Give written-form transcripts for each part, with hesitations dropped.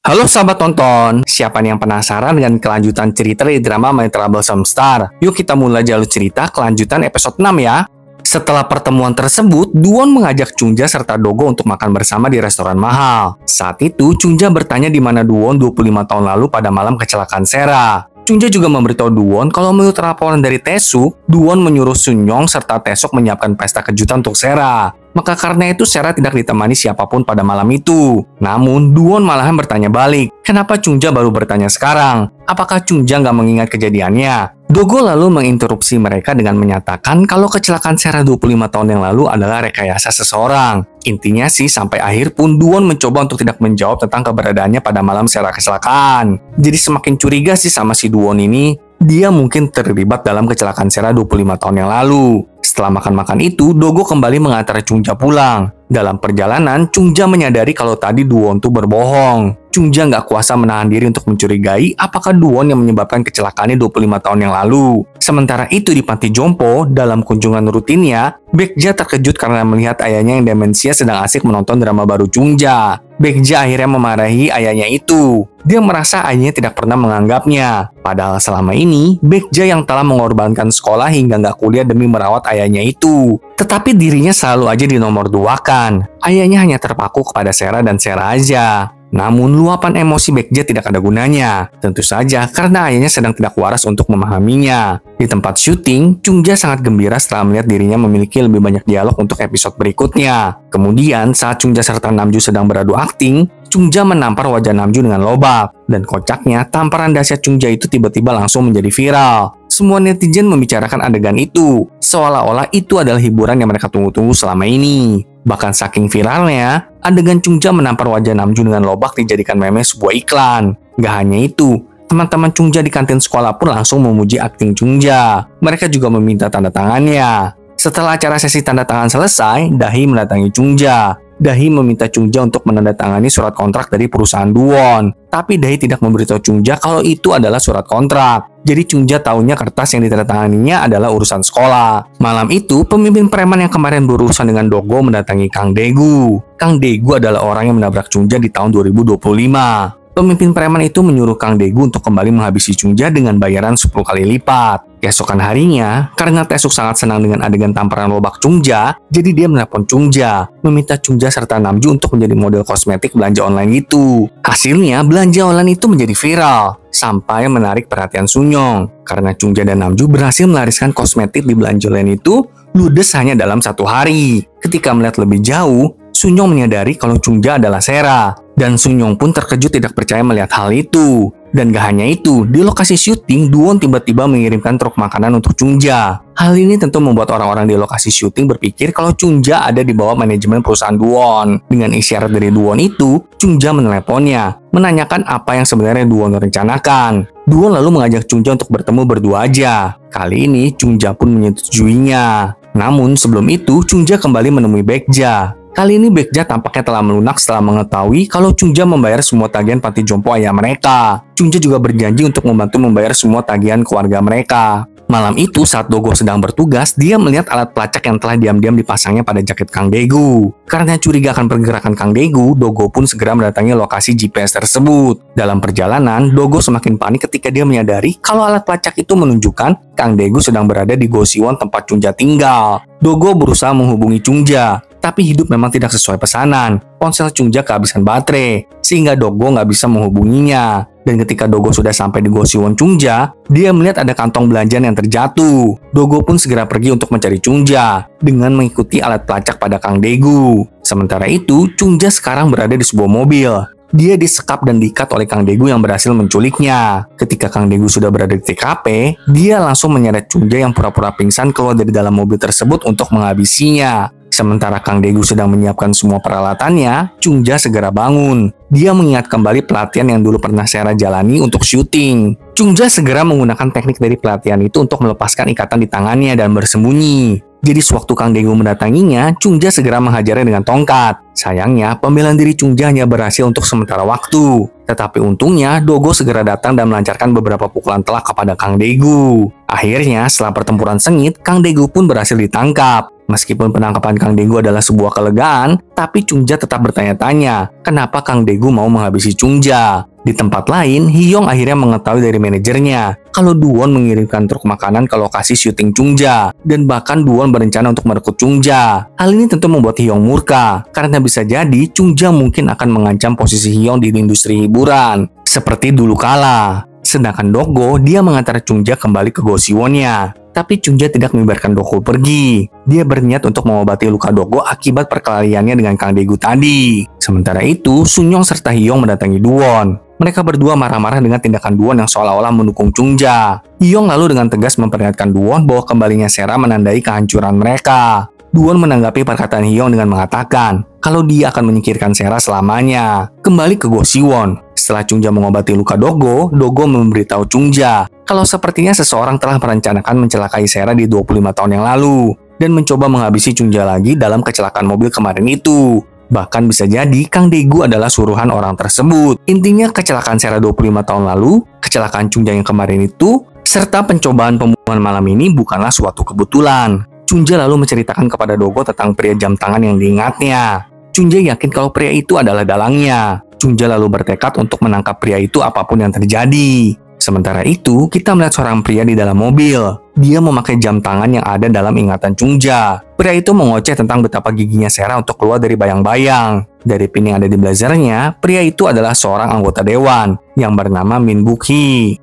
Halo sahabat tonton, siapa nih yang penasaran dengan kelanjutan cerita dari drama My Troublesome Star? Yuk kita mulai jalur cerita kelanjutan episode 6 ya. Setelah pertemuan tersebut, Duwon mengajak Chungja serta Dogo untuk makan bersama di restoran mahal. Saat itu, Chungja bertanya di mana Duwon 25 tahun lalu pada malam kecelakaan Sera. Chungja juga memberitahu Duwon kalau menurut laporan dari Taesuk, Duwon menyuruh Sunyong serta Taesuk menyiapkan pesta kejutan untuk Sera. Maka karena itu Sera tidak ditemani siapapun pada malam itu. Namun, Duwon malahan bertanya balik, kenapa Chungja baru bertanya sekarang? Apakah Chungja nggak mengingat kejadiannya? Dogo lalu menginterupsi mereka dengan menyatakan kalau kecelakaan Sera 25 tahun yang lalu adalah rekayasa seseorang. Intinya sih, sampai akhir pun Duwon mencoba untuk tidak menjawab tentang keberadaannya pada malam Sera kecelakaan. Jadi semakin curiga sih sama si Duwon ini. Dia mungkin terlibat dalam kecelakaan Sera 25 tahun yang lalu. Setelah makan-makan itu, Dogo kembali mengantar Chungja pulang. Dalam perjalanan, Chungja menyadari kalau tadi Duwon tuh berbohong. Chungja nggak kuasa menahan diri untuk mencurigai apakah Duwon yang menyebabkan kecelakaannya 25 tahun yang lalu. Sementara itu di panti jompo, dalam kunjungan rutinnya, Baekja terkejut karena melihat ayahnya yang demensia sedang asik menonton drama baru Chungja. Baekja akhirnya memarahi ayahnya itu. Dia merasa ayahnya tidak pernah menganggapnya. Padahal selama ini, Baekja yang telah mengorbankan sekolah hingga nggak kuliah demi merawat ayahnya itu. Tetapi dirinya selalu aja dinomor duakan. Ayahnya hanya terpaku kepada Sera dan Sera aja. Namun luapan emosi Baekja tidak ada gunanya. Tentu saja karena ayahnya sedang tidak waras untuk memahaminya. Di tempat syuting, Chungja sangat gembira setelah melihat dirinya memiliki lebih banyak dialog untuk episode berikutnya. Kemudian saat Chungja serta Namju sedang beradu akting, Chungja menampar wajah Namju dengan lobak. Dan kocaknya, tamparan dahsyat Chungja itu tiba-tiba langsung menjadi viral. Semua netizen membicarakan adegan itu, seolah-olah itu adalah hiburan yang mereka tunggu-tunggu selama ini. Bahkan saking viralnya, adegan Chungja menampar wajah Namju dengan lobak dijadikan meme sebuah iklan. Gak hanya itu, teman-teman Chungja di kantin sekolah pun langsung memuji akting Chungja. Mereka juga meminta tanda tangannya. Setelah acara sesi tanda tangan selesai, Dahi mendatangi Chungja. Dahi meminta Chungja untuk menandatangani surat kontrak dari perusahaan Duwon. Tapi Dahi tidak memberitahu Chungja kalau itu adalah surat kontrak. Jadi Chungja tahunya kertas yang ditandatanganinya adalah urusan sekolah. Malam itu, pemimpin preman yang kemarin berurusan dengan Dogo mendatangi Kang Daegu. Kang Daegu adalah orang yang menabrak Chungja di tahun 2025. Pemimpin preman itu menyuruh Kang Daegu untuk kembali menghabisi Chungja dengan bayaran 10 kali lipat. Keesokan harinya, karena Taesuk sangat senang dengan adegan tamparan lobak Chungja, jadi dia menelpon Chungja, meminta Chungja serta Namju untuk menjadi model kosmetik belanja online itu. Hasilnya, belanja online itu menjadi viral, sampai menarik perhatian Sunyong. Karena Chungja dan Namju berhasil melariskan kosmetik di belanja online itu, ludes hanya dalam 1 hari. Ketika melihat lebih jauh, Sunyong menyadari kalau Chungja adalah Sera. Dan Sunyong pun terkejut tidak percaya melihat hal itu. Dan gak hanya itu, di lokasi syuting, Duwon tiba-tiba mengirimkan truk makanan untuk Chungja. Hal ini tentu membuat orang-orang di lokasi syuting berpikir kalau Chungja ada di bawah manajemen perusahaan Duwon. Dengan isyarat dari Duwon itu, Chungja meneleponnya, menanyakan apa yang sebenarnya Duwon rencanakan. Duwon lalu mengajak Chungja untuk bertemu berdua aja. Kali ini, Chungja pun menyetujuinya. Namun sebelum itu, Chungja kembali menemui Baekja. Kali ini Baekja tampaknya telah melunak setelah mengetahui kalau Chungja membayar semua tagihan panti jompo ayah mereka. Chungja juga berjanji untuk membantu membayar semua tagihan keluarga mereka. Malam itu saat Dogo sedang bertugas, dia melihat alat pelacak yang telah diam-diam dipasangnya pada jaket Kang Daegu. Karena curiga akan pergerakan Kang Daegu, Dogo pun segera mendatangi lokasi GPS tersebut. Dalam perjalanan, Dogo semakin panik ketika dia menyadari kalau alat pelacak itu menunjukkan Kang Daegu sedang berada di Gosiwon tempat Chungja tinggal. Dogo berusaha menghubungi Chungja, tapi hidup memang tidak sesuai pesanan. Ponsel Chungja kehabisan baterai, sehingga Dogo nggak bisa menghubunginya. Dan ketika Dogo sudah sampai di Gosiwon Chungja, dia melihat ada kantong belanjaan yang terjatuh. Dogo pun segera pergi untuk mencari Chungja, dengan mengikuti alat pelacak pada Kang Daegu. Sementara itu, Chungja sekarang berada di sebuah mobil. Dia disekap dan diikat oleh Kang Daegu yang berhasil menculiknya. Ketika Kang Daegu sudah berada di TKP, dia langsung menyeret Chungja yang pura-pura pingsan keluar dari dalam mobil tersebut untuk menghabisinya. Sementara Kang Daegu sedang menyiapkan semua peralatannya, Chungja segera bangun. Dia mengingat kembali pelatihan yang dulu pernah Sera jalani untuk syuting. Chungja segera menggunakan teknik dari pelatihan itu untuk melepaskan ikatan di tangannya dan bersembunyi. Jadi sewaktu Kang Daegu mendatanginya, Chungja segera menghajarnya dengan tongkat. Sayangnya, pembelaan diri Chungja hanya berhasil untuk sementara waktu. Tetapi untungnya, Dogo segera datang dan melancarkan beberapa pukulan telak kepada Kang Daegu. Akhirnya, setelah pertempuran sengit, Kang Daegu pun berhasil ditangkap. Meskipun penangkapan Kang Daegu adalah sebuah kelegaan, tapi Chungja tetap bertanya-tanya, kenapa Kang Daegu mau menghabisi Chungja. Di tempat lain, Hyung akhirnya mengetahui dari manajernya kalau Duwon mengirimkan truk makanan ke lokasi syuting Chungja, dan bahkan Duwon berencana untuk merekrut Chungja. Hal ini tentu membuat Hyung murka, karena bisa jadi Chungja mungkin akan mengancam posisi Hyung di industri hiburan, seperti dulu kala. Sedangkan Dogo, dia mengantar Chungja kembali ke Gosiwonnya. Tapi Chungja tidak membiarkan Dogo pergi. Dia berniat untuk mengobati luka Dogo akibat perkelahiannya dengan Kang Daegu tadi. Sementara itu, Sunyong serta Hyung mendatangi Duwon. Mereka berdua marah-marah dengan tindakan Duwon yang seolah-olah mendukung Chungja. Hyung lalu dengan tegas memperingatkan Duwon bahwa kembalinya Sera menandai kehancuran mereka. Duwon menanggapi perkataan Hyung dengan mengatakan kalau dia akan menyingkirkan Sera selamanya. Kembali ke Gosiwon. Setelah Chungja mengobati luka Dogo, Dogo memberitahu Chungja kalau sepertinya seseorang telah merencanakan mencelakai Sera di 25 tahun yang lalu dan mencoba menghabisi Chungja lagi dalam kecelakaan mobil kemarin itu. Bahkan bisa jadi Kang Daegu adalah suruhan orang tersebut. Intinya kecelakaan Sera 25 tahun lalu, kecelakaan Chungja yang kemarin itu, serta pencobaan pembunuhan malam ini bukanlah suatu kebetulan. Chungja lalu menceritakan kepada Dogo tentang pria jam tangan yang diingatnya. Chungja yakin kalau pria itu adalah dalangnya. Chungja lalu bertekad untuk menangkap pria itu apapun yang terjadi. Sementara itu, kita melihat seorang pria di dalam mobil. Dia memakai jam tangan yang ada dalam ingatan Chungja. Pria itu mengoceh tentang betapa giginya Sera untuk keluar dari bayang-bayang. Dari pin yang ada di blazernya, pria itu adalah seorang anggota dewan yang bernama Min Buk-hee.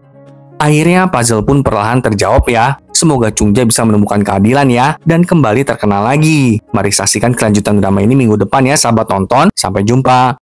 Akhirnya puzzle pun perlahan terjawab ya. Semoga Chungja bisa menemukan keadilan ya, dan kembali terkenal lagi. Mari saksikan kelanjutan drama ini minggu depan ya sahabat nonton. Sampai jumpa.